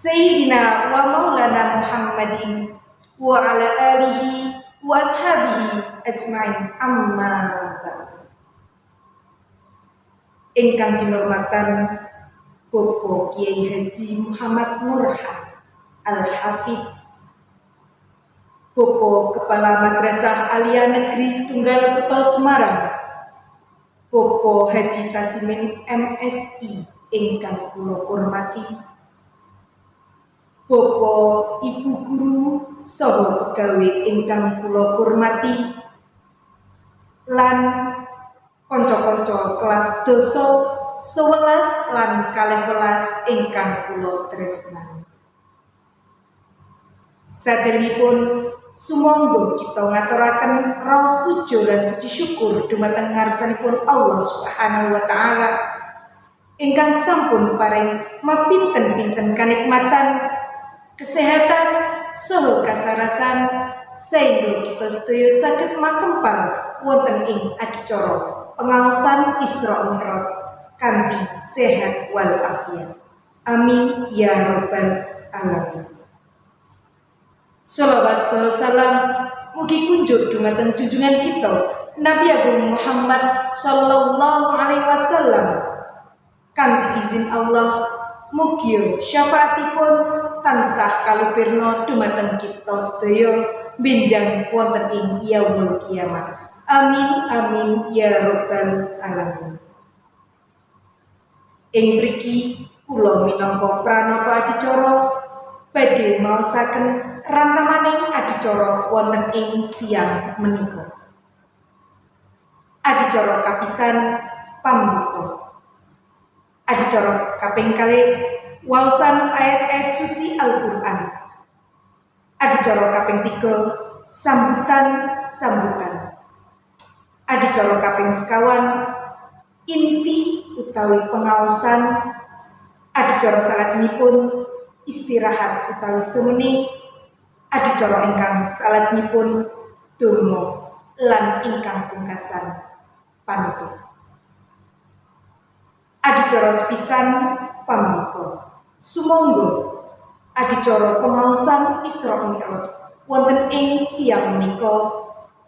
Sayyidina wa maulana Muhammadin wa ala alihi wa ashabihi ajmain, amma ba'du. Ingkang dinurmatan Bapak Kiai Haji Muhammad Nurhan Al-Hafidh, Bapak Kepala Madrasah Aliyah Negeri Setunggal Kota Semarang, Bapak Haji Tasimin MSI ingkang kula hormati, Bapak Ibu Guru saha pegawai ingkang kula hormati, lan kanca-kanca kelas doso 11 lan 12 ingkang kula tresnani. Saderengipun sumangga kita ngaturaken raos puja lan puji syukur dumateng ngarsanipun Allah Subhanahu wa taala ingkang sampun paring mapinten-pinten kanikmatan, kesehatan saha kasarasan sehingga kita sedaya saged makempal wonten ing adicara pengaosan Isra Mi'raj kanthi sehat wal afiat. Amin ya rabbal alamin. Shalawat salam mugi kunjuk dumateng junjungan kita Nabi Agung Muhammad sallallahu alaihi wasallam. Kanthi izin Allah mugi syafaatipun tansah kalupirna dumateng kita sedaya benjang wonten ing yaumul kiamat. Amin amin ya rabbal alamin. Ing mriki kula minangka pranata adicara badhe maosaken rantamaning adicara wonten ing siang menika. Adicara kapisan pambuka. Adicara kaping kalih waosan ayat-ayat suci Al-Qur'an. Adicara kaping 3 sambutan. Adicara kaping sekawan inti utawi pengaosan. Adicara salajengipun istirahat utawi semeni. Adicara ingkang salajengipun donga lan ingkang pungkasan panutup. Adicara sepisan pambuka. Sumangga adicara pengaosan Isra Mi'raj wonten ing siang menika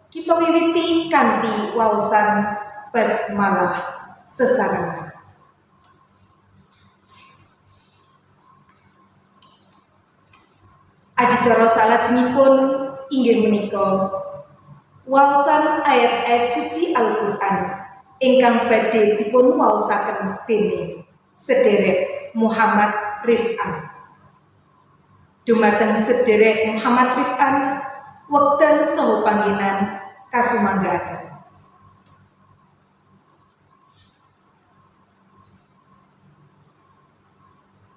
kita wiwiti kanthi waosan basmalah sesarengan. Adicara salajengipun inggih menika waosan ayat-ayat suci Al-Qur'an ingkang badhe dipun waosaken dening sedherek Muhammad Rif'an. Dumateng sedherek Muhammad Rif'an wekdal saha panggenan kasumanggaken.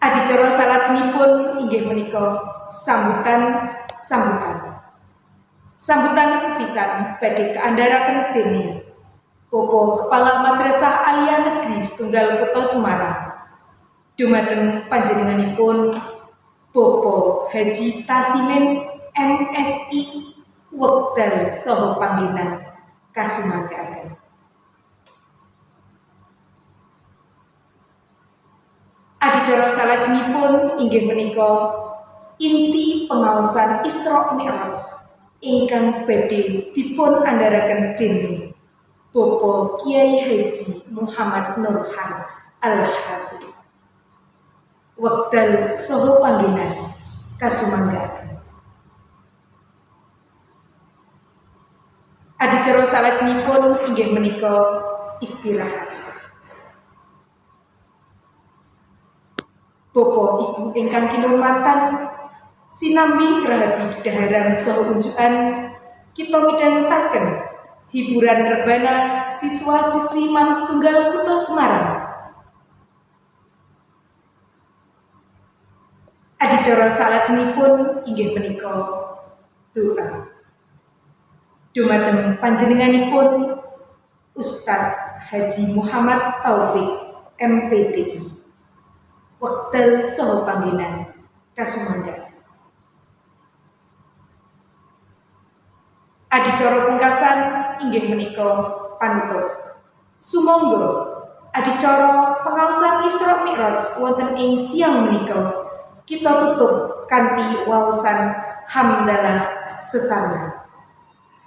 Adicara salajengipun inggih menika sambutan sepisan badhe kaandharaken dening Bapak Kepala Madrasah Aliyah Negeri Setunggal Kota Semarang. Dumateng panjenenganipun Bapak Haji Tasimin MSI wekdal saha panggenan kasumanggaken. Adicara salajengipun inggih menika inti pengaosan Isra Mi'raj ingkang badhe dipun andharaken dening Bapak Kiai Haji Muhammad Nurhan Al-Hafidh wekdal saha panggenan kasumanggaken. Adicara salajengipun inggih menika istirahat. Bapak Ibu ingkang kinurmatan, sinambi grahadi kedaharan saha unjukan kita midhangetaken hiburan rebana siswa-siswi MAN Setunggal Kota Semarang. Adicara salajengipun inggih menika doa. Dumateng panjenenganipun Ustaz Haji Muhammad Taufik MPDI wekdal saha panggenan kasumanggaken. Adicara pungkasan inggih menika panutup. Sumangga adicara pengaosan Isra Mi'raj wonten ing siang menika kita tutup kanthi waosan hamdalah sesana.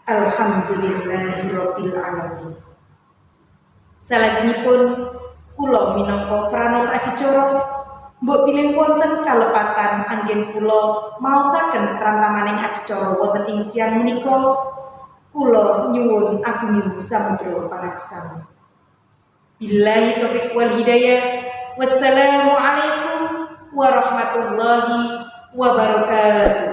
Alhamdulillahirabbil alamin. Salajengipun kula minangka pranata adicara mbok pilih wonten kalepatan anggen kula maosaken rantamaning adicara wonten ing siang menika. Kula nyuwun agunging samudra palaksana. Billahi taufiq wal hidayah. Wassalamualaikum warahmatullahi wabarakatuh.